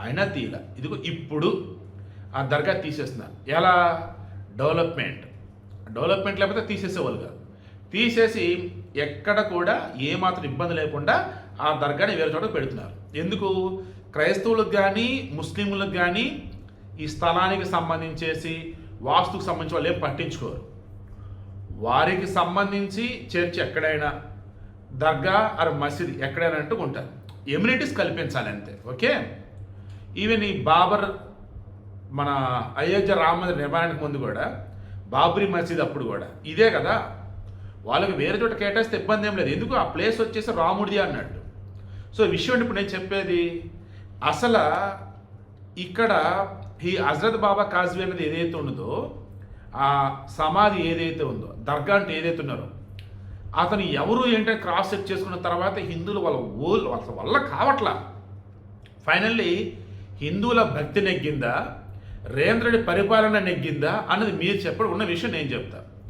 ఆయన తీల ఇదిగో ఇప్పుడు ఆ దర్గా తీసేస్తున్నారు. ఎలా? డెవలప్మెంట్ లేకపోతే తీసేసేవాళ్ళు కాదు. తీసేసి ఎక్కడ కూడా ఏమాత్రం ఇబ్బంది లేకుండా ఆ దర్గాని వేరే చోట పెడుతున్నారు. ఎందుకు? క్రైస్తవులకు కానీ ముస్లింలకు కానీ ఈ స్థలానికి సంబంధించేసి వాస్తుకు సంబంధించి వాళ్ళు ఏం పట్టించుకోరు. వారికి సంబంధించి చర్చ్ ఎక్కడైనా, దర్గా ఆర్ మసీద్ ఎక్కడైనా అంటూ ఉంటారు. ఎమ్యూనిటీస్ కల్పించాలి అంతే. ఓకే. ఈవెన్ ఈ బాబర్ మన అయోధ్య రామ మందిర నిర్మాణానికి ముందు కూడా బాబ్రీ మసీద్ అప్పుడు కూడా ఇదే కదా. వాళ్ళకి వేరే చోట కేటాయిస్తే ఇబ్బంది ఏం లేదు. ఎందుకు? ఆ ప్లేస్ వచ్చేసి రాముడిది అన్నట్టు. సో విషయం ఇప్పుడు నేను చెప్పేది అసలు ఇక్కడ ఈ హజరత్ బాబా కాజ్వీ అనేది ఏదైతే ఉన్నదో, ఆ సమాధి ఏదైతే ఉందో, దర్గా అంటే ఏదైతే ఉన్నారో, అతను ఎవరు ఏంటంటే క్రాస్ చెక్ చేసుకున్న తర్వాత హిందువులు వాళ్ళ వల్ల కావట్లా. ఫైనల్లీ హిందువుల భక్తి నెగ్గిందా, రేవంత్ రెడ్డి పరిపాలన నెగ్గిందా అన్నది మీరు చెప్పడం ఉన్న విషయం నేను చెప్తా.